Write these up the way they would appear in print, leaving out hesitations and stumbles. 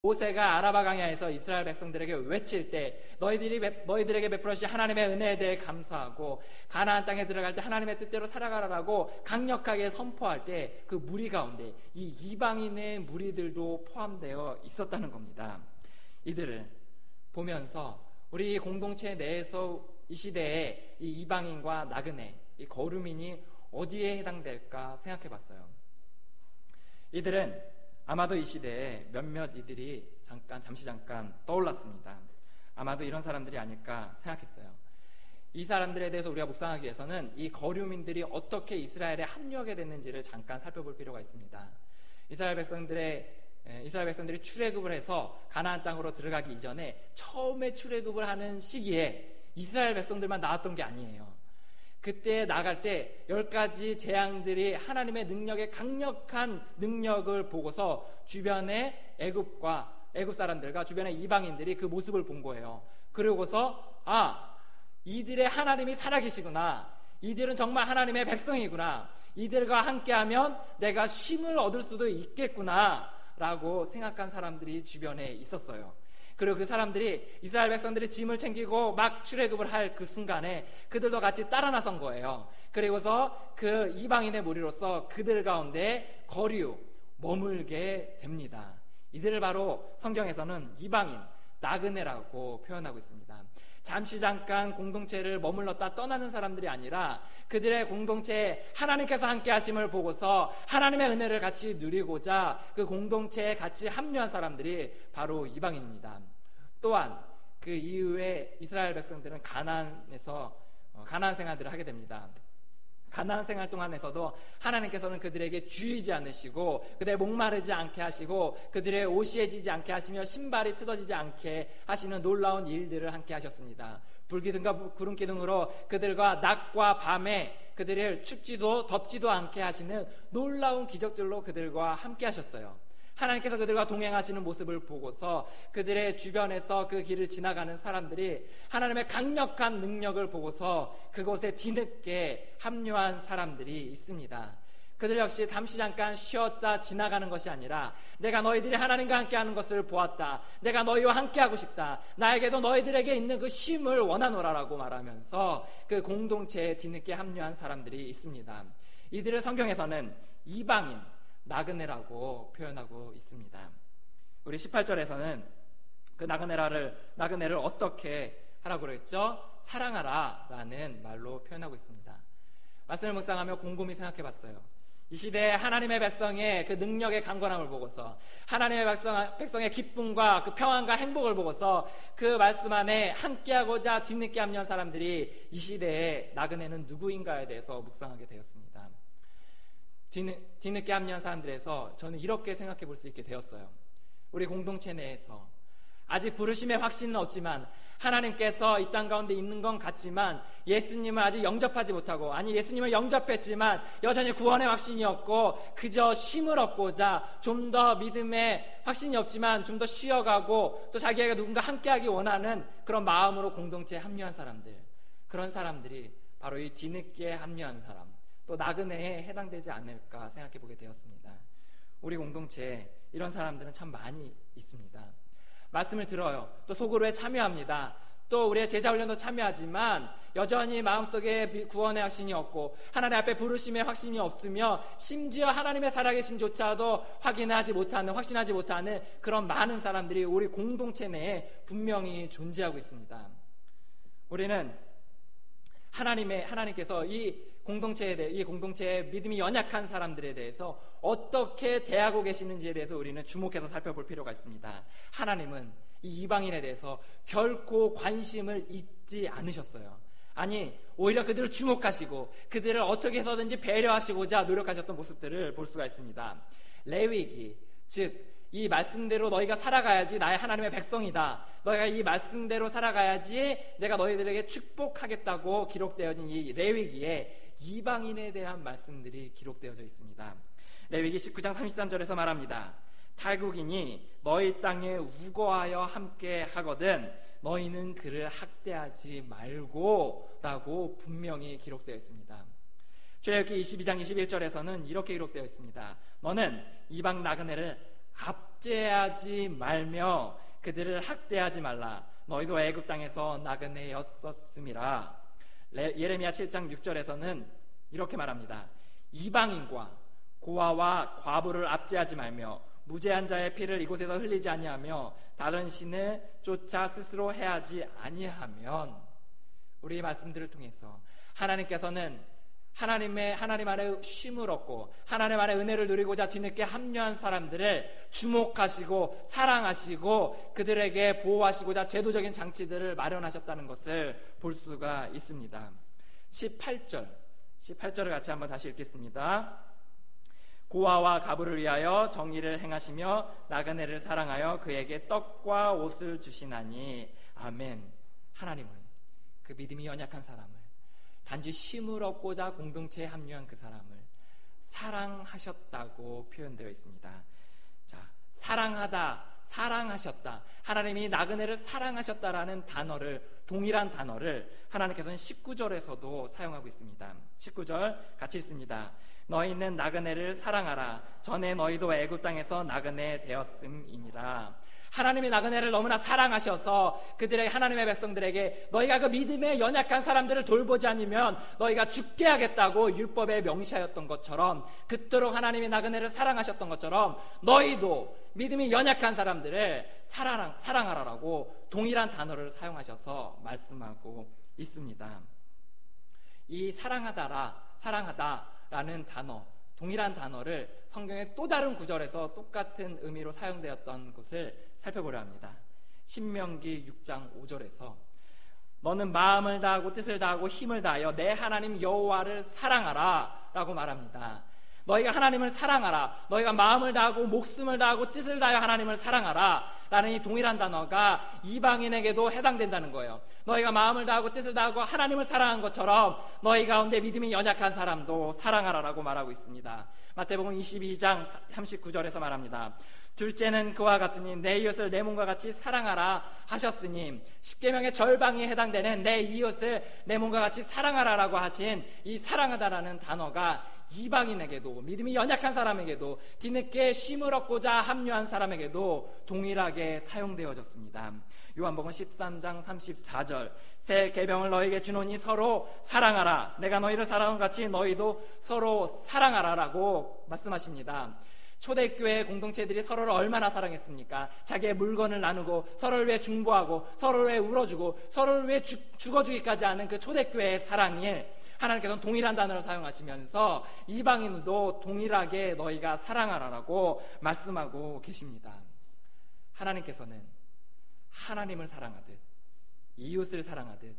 모세가 아라바 강야에서 이스라엘 백성들에게 외칠 때 너희들에게 베풀어주신 하나님의 은혜에 대해 감사하고 가나안 땅에 들어갈 때 하나님의 뜻대로 살아가라고 강력하게 선포할 때 그 무리 가운데 이 이방인의 무리들도 포함되어 있었다는 겁니다. 이들을 보면서 우리 공동체 내에서 이 시대에 이 이방인과 나그네, 이 거류민이 어디에 해당될까 생각해 봤어요. 이들은 아마도 이 시대에 몇몇 이들이 잠시 떠올랐습니다. 아마도 이런 사람들이 아닐까 생각했어요. 이 사람들에 대해서 우리가 묵상하기 위해서는 이 거류민들이 어떻게 이스라엘에 합류하게 됐는지를 잠깐 살펴볼 필요가 있습니다. 이스라엘 백성들이 출애굽을 해서 가나안 땅으로 들어가기 이전에 처음에 출애굽을 하는 시기에 이스라엘 백성들만 나왔던 게 아니에요. 그때 나갈 때 10가지 재앙들이 하나님의 능력의 강력한 능력을 보고서 주변의 애굽 사람들과 주변의 이방인들이 그 모습을 본 거예요. 그러고서 이들의 하나님이 살아계시구나, 이들은 정말 하나님의 백성이구나, 이들과 함께하면 내가 쉼을 얻을 수도 있겠구나 라고 생각한 사람들이 주변에 있었어요. 그리고 그 사람들이 이스라엘 백성들이 짐을 챙기고 막 출애굽을 할 그 순간에 그들도 같이 따라 나선 거예요. 그리고서 그 이방인의 무리로서 그들 가운데 머물게 됩니다. 이들을 바로 성경에서는 이방인, 나그네라고 표현하고 있습니다. 잠깐 공동체를 머물렀다 떠나는 사람들이 아니라 그들의 공동체에 하나님께서 함께 하심을 보고서 하나님의 은혜를 같이 누리고자 그 공동체에 같이 합류한 사람들이 바로 이방인입니다. 또한 그 이후에 이스라엘 백성들은 가나안 생활들을 하게 됩니다. 가나안 생활 동안에서도 하나님께서는 그들에게 주의지 않으시고 그들의 목마르지 않게 하시고 그들의 옷이 해지지 않게 하시며 신발이 뜯어지지 않게 하시는 놀라운 일들을 함께 하셨습니다. 불기둥과 구름기둥으로 그들과 낮과 밤에 그들을 춥지도 덥지도 않게 하시는 놀라운 기적들로 그들과 함께 하셨어요. 하나님께서 그들과 동행하시는 모습을 보고서 그들의 주변에서 그 길을 지나가는 사람들이 하나님의 강력한 능력을 보고서 그곳에 뒤늦게 합류한 사람들이 있습니다. 그들 역시 잠깐 쉬었다 지나가는 것이 아니라 내가 너희들이 하나님과 함께하는 것을 보았다, 내가 너희와 함께하고 싶다, 나에게도 너희들에게 있는 그 쉼을 원하노라라고 말하면서 그 공동체에 뒤늦게 합류한 사람들이 있습니다. 이들을 성경에서는 이방인, 나그네라고 표현하고 있습니다. 우리 18절에서는 그 나그네를 어떻게 하라고 그랬죠? 사랑하라 라는 말로 표현하고 있습니다. 말씀을 묵상하며 곰곰이 생각해 봤어요. 이 시대에 하나님의 백성의 그 능력의 강건함을 보고서 하나님의 백성의 기쁨과 그 평안과 행복을 보고서 그 말씀 안에 함께하고자 뒤늦게 합류한 사람들이 이 시대에 나그네는 누구인가에 대해서 묵상하게 되었습니다. 뒤늦게 합류한 사람들에서 저는 이렇게 생각해 볼 수 있게 되었어요. 우리 공동체 내에서 아직 부르심의 확신은 없지만 하나님께서 이 땅 가운데 있는 건 같지만 예수님을 아직 영접하지 못하고, 아니 예수님을 영접했지만 여전히 구원의 확신이 없고 그저 쉼을 얻고자 좀 더 믿음의 확신이 없지만 좀 더 쉬어가고 또 자기에게 누군가 함께하기 원하는 그런 마음으로 공동체에 합류한 사람들, 그런 사람들이 바로 이 뒤늦게 합류한 사람, 또 나그네에 해당되지 않을까 생각해 보게 되었습니다. 우리 공동체에 이런 사람들은 참 많이 있습니다. 말씀을 들어요. 또 속으로에 참여합니다. 또 우리의 제자훈련도 참여하지만 여전히 마음속에 구원의 확신이 없고 하나님 앞에 부르심의 확신이 없으며 심지어 하나님의 살아계심조차도 확신하지 못하는 그런 많은 사람들이 우리 공동체 내에 분명히 존재하고 있습니다. 우리는 하나님께서 이 공동체의 믿음이 연약한 사람들에 대해서 어떻게 대하고 계시는지에 대해서 우리는 주목해서 살펴볼 필요가 있습니다. 하나님은 이 이방인에 대해서 결코 관심을 잊지 않으셨어요. 아니, 오히려 그들을 주목하시고 그들을 어떻게 해서든지 배려하시고자 노력하셨던 모습들을 볼 수가 있습니다. 레위기, 즉 이 말씀대로 너희가 살아가야지 나의 하나님의 백성이다, 너희가 이 말씀대로 살아가야지 내가 너희들에게 축복하겠다고 기록되어진 이 레위기에 이방인에 대한 말씀들이 기록되어져 있습니다. 레위기 19장 33절에서 말합니다. 탈국인이 너희 땅에 우거하여 함께 하거든 너희는 그를 학대하지 말고 라고 분명히 기록되어 있습니다. 출애굽기 22장 21절에서는 이렇게 기록되어 있습니다. 너는 이방 나그네를 압제하지 말며 그들을 학대하지 말라. 너희도 애굽 땅에서 나그네였었음이라. 예레미야 7장 6절에서는 이렇게 말합니다. 이방인과 고아와 과부를 압제하지 말며 무죄한 자의 피를 이곳에서 흘리지 아니하며 다른 신을 쫓아 스스로 해하지 아니하면, 우리 말씀들을 통해서 하나님께서는 하나님 안에 쉼을 얻고 하나님 안에 은혜를 누리고자 뒤늦게 합류한 사람들을 주목하시고 사랑하시고 그들에게 보호하시고자 제도적인 장치들을 마련하셨다는 것을 볼 수가 있습니다. 18절을 같이 한번 다시 읽겠습니다. 고아와 과부를 위하여 정의를 행하시며 나그네를 사랑하여 그에게 떡과 옷을 주시나니. 아멘. 하나님은 그 믿음이 연약한 사람을, 단지 쉼을 얻고자 공동체에 합류한 그 사람을 사랑하셨다고 표현되어 있습니다. 자, 사랑하셨다. 하나님이 나그네를 사랑하셨다라는 단어를, 동일한 단어를 하나님께서는 19절에서도 사용하고 있습니다. 19절 같이 읽습니다. 너희는 나그네를 사랑하라. 전에 너희도 애굽 땅에서 나그네 되었음이니라. 하나님이 나그네를 너무나 사랑하셔서 그들에게, 하나님의 백성들에게 너희가 그 믿음에 연약한 사람들을 돌보지 않으면 너희가 죽게 하겠다고 율법에 명시하였던 것처럼, 그토록 하나님이 나그네를 사랑하셨던 것처럼 너희도 믿음이 연약한 사람들을 사랑하라라고 동일한 단어를 사용하셔서 말씀하고 있습니다. 이 사랑하다라는 단어, 동일한 단어를 성경의 또 다른 구절에서 똑같은 의미로 사용되었던 것을 살펴보려 합니다. 신명기 6장 5절에서 너는 마음을 다하고 뜻을 다하고 힘을 다하여 내 하나님 여호와를 사랑하라 라고 말합니다. 너희가 하나님을 사랑하라, 너희가 마음을 다하고 목숨을 다하고 뜻을 다하여 하나님을 사랑하라 라는 이 동일한 단어가 이방인에게도 해당된다는 거예요. 너희가 마음을 다하고 뜻을 다하고 하나님을 사랑한 것처럼 너희 가운데 믿음이 연약한 사람도 사랑하라라고 말하고 있습니다. 마태복음 22장 39절에서 말합니다. 둘째는 그와 같으니 내 이웃을 내 몸과 같이 사랑하라 하셨으니, 십계명의 절반이 해당되는 내 이웃을 내 몸과 같이 사랑하라라고 하신 이 사랑하다라는 단어가 이방인에게도, 믿음이 연약한 사람에게도, 뒤늦게 쉼을 얻고자 합류한 사람에게도 동일하게 사용되어졌습니다. 요한복음 13장 34절 새 계명을 너희에게 주노니 서로 사랑하라. 내가 너희를 사랑한 것 같이 너희도 서로 사랑하라라고 말씀하십니다. 초대교회 공동체들이 서로를 얼마나 사랑했습니까? 자기의 물건을 나누고 서로를 위해 중보하고 서로를 위해 울어주고 서로를 위해 죽어주기까지 하는 그 초대교회의 사랑이 하나님께서는 동일한 단어를 사용하시면서 이방인도 동일하게 너희가 사랑하라라고 말씀하고 계십니다. 하나님께서는 하나님을 사랑하듯, 이웃을 사랑하듯,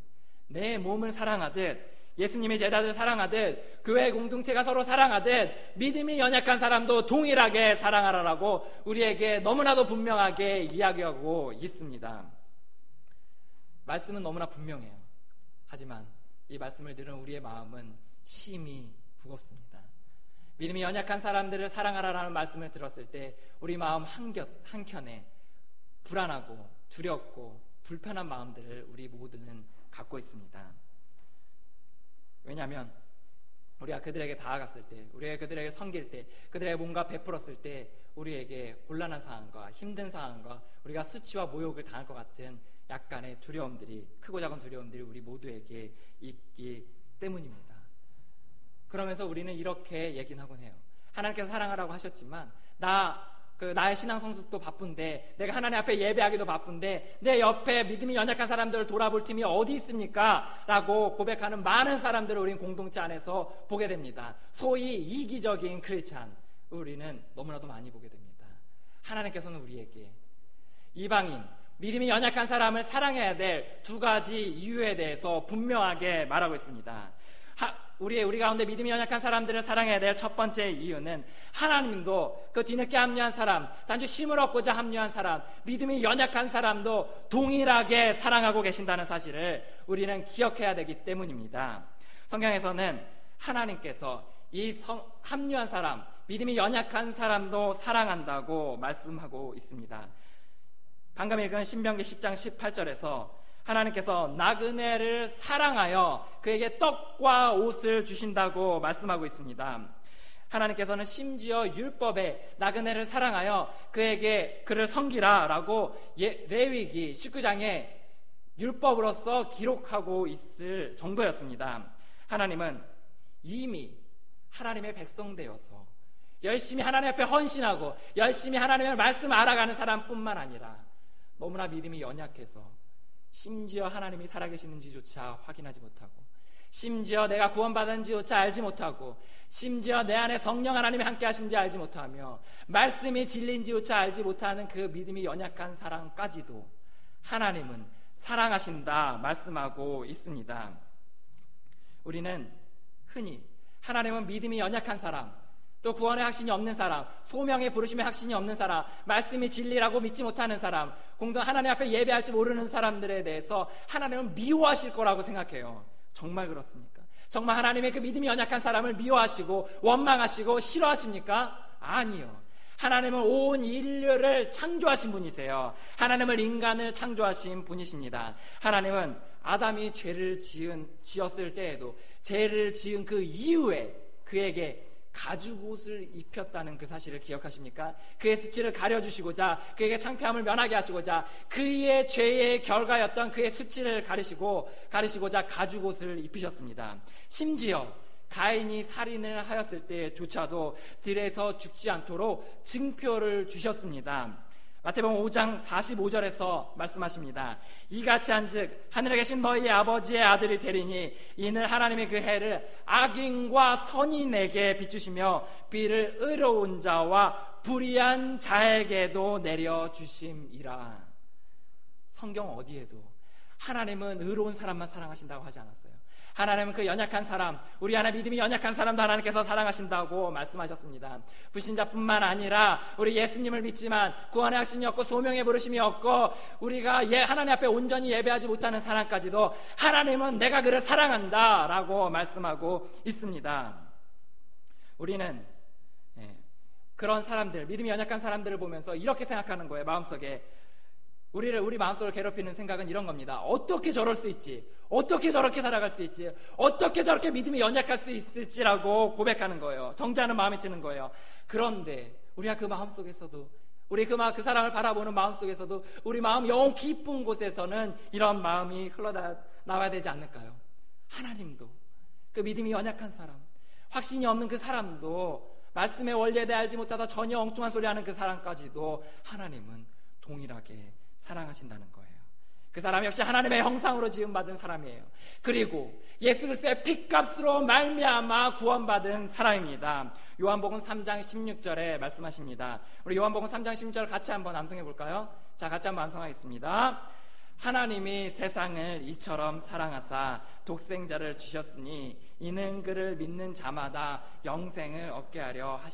내 몸을 사랑하듯, 예수님의 제자들 사랑하듯, 교회 공동체가 서로 사랑하듯 믿음이 연약한 사람도 동일하게 사랑하라라고 우리에게 너무나도 분명하게 이야기하고 있습니다. 말씀은 너무나 분명해요. 하지만 이 말씀을 들은 우리의 마음은 심히 무겁습니다. 믿음이 연약한 사람들을 사랑하라라는 말씀을 들었을 때 우리 마음 한켠에 불안하고 두렵고 불편한 마음들을 우리 모두는 갖고 있습니다. 왜냐하면 우리가 그들에게 다가갔을 때, 우리가 그들에게 섬길 때, 그들에게 뭔가 베풀었을 때 우리에게 곤란한 상황과 힘든 상황과 우리가 수치와 모욕을 당할 것 같은 약간의 두려움들이, 크고 작은 두려움들이 우리 모두에게 있기 때문입니다. 그러면서 우리는 이렇게 얘기는 하곤 해요. 하나님께서 사랑하라고 하셨지만 나의 신앙 성숙도 바쁜데, 내가 하나님 앞에 예배하기도 바쁜데 내 옆에 믿음이 연약한 사람들을 돌아볼 틈이 어디 있습니까? 라고 고백하는 많은 사람들을 우리는 공동체 안에서 보게 됩니다. 소위 이기적인 크리스찬, 우리는 너무나도 많이 보게 됩니다. 하나님께서는 우리에게 이방인, 믿음이 연약한 사람을 사랑해야 될 두 가지 이유에 대해서 분명하게 말하고 있습니다. 우리 가운데 믿음이 연약한 사람들을 사랑해야 될 첫 번째 이유는, 하나님도 그 뒤늦게 합류한 사람, 단지 쉼을 얻고자 합류한 사람, 믿음이 연약한 사람도 동일하게 사랑하고 계신다는 사실을 우리는 기억해야 되기 때문입니다. 성경에서는 하나님께서 합류한 사람, 믿음이 연약한 사람도 사랑한다고 말씀하고 있습니다. 방금 읽은 신명기 10장 18절에서 하나님께서 나그네를 사랑하여 그에게 떡과 옷을 주신다고 말씀하고 있습니다. 하나님께서는 심지어 율법의 나그네를 사랑하여 그를 섬기라 라고 레위기 19장에 율법으로서 기록하고 있을 정도였습니다. 하나님은 이미 하나님의 백성 되어서 열심히 하나님 앞에 헌신하고 열심히 하나님의 말씀을 알아가는 사람뿐만 아니라 너무나 믿음이 연약해서 심지어 하나님이 살아계시는지조차 확인하지 못하고, 심지어 내가 구원받았는지조차 알지 못하고, 심지어 내 안에 성령 하나님이 함께 하신지 알지 못하며 말씀이 진리인지조차 알지 못하는 그 믿음이 연약한 사람까지도 하나님은 사랑하신다 말씀하고 있습니다. 우리는 흔히 하나님은 믿음이 연약한 사람, 또 구원의 확신이 없는 사람, 소명의 부르심의 확신이 없는 사람, 말씀이 진리라고 믿지 못하는 사람, 공동 하나님 앞에 예배할지 모르는 사람들에 대해서 하나님은 미워하실 거라고 생각해요. 정말 그렇습니까? 정말 하나님의 그 믿음이 연약한 사람을 미워하시고 원망하시고 싫어하십니까? 아니요. 하나님은 온 인류를 창조하신 분이세요. 하나님은 인간을 창조하신 분이십니다. 하나님은 아담이 죄를 지었을 때에도 죄를 지은 그 이후에 그에게 가죽옷을 입혔다는 그 사실을 기억하십니까? 그의 수치를 가려주시고자, 그에게 창피함을 면하게 하시고자, 그의 죄의 결과였던 그의 수치를 가리시고자 가죽옷을 입히셨습니다. 심지어 가인이 살인을 하였을 때조차도 들에서 죽지 않도록 증표를 주셨습니다. 마태복음 5장 45절에서 말씀하십니다. 이같이 한즉 하늘에 계신 너희 아버지의 아들이 되리니 이는 하나님의 그 해를 악인과 선인에게 비추시며 비를 의로운 자와 불의한 자에게도 내려주심이라. 성경 어디에도 하나님은 의로운 사람만 사랑하신다고 하지 않았어요. 하나님은 그 연약한 사람, 우리 안에 믿음이 연약한 사람도 하나님께서 사랑하신다고 말씀하셨습니다. 불신자뿐만 아니라 우리 예수님을 믿지만 구원의 확신이 없고 소명의 부르심이 없고 우리가 하나님 앞에 온전히 예배하지 못하는 사람까지도 하나님은 내가 그를 사랑한다 라고 말씀하고 있습니다. 우리는 그런 사람들, 믿음이 연약한 사람들을 보면서 이렇게 생각하는 거예요. 마음속에 우리 마음속을 괴롭히는 생각은 이런 겁니다. 어떻게 저럴 수 있지? 어떻게 저렇게 살아갈 수 있지? 어떻게 저렇게 믿음이 연약할 수 있을지라고 고백하는 거예요. 정죄하는 마음이 드는 거예요. 그런데 우리가 그 마음속에서도, 우리 그 사람을 바라보는 마음속에서도 우리 마음 영 깊은 곳에서는 이런 마음이 흘러나와야 되지 않을까요? 하나님도 그 믿음이 연약한 사람, 확신이 없는 그 사람도, 말씀의 원리에 대해 알지 못해서 전혀 엉뚱한 소리 하는 그 사람까지도 하나님은 동일하게 사랑하신다는 거예요. 그 사람 역시 하나님의 형상으로 지음받은 사람이에요. 그리고 예수 그리스도의 피값으로 말미암아 구원받은 사람입니다. 요한복음 3장 16절에 말씀하십니다. 우리 요한복음 3장 16절 같이 한번 암송해 볼까요? 자, 같이 한번 암송하겠습니다. 하나님이 세상을 이처럼 사랑하사 독생자를 주셨으니 이는 그를 믿는 자마다 영생을 얻게 하려 하십니다.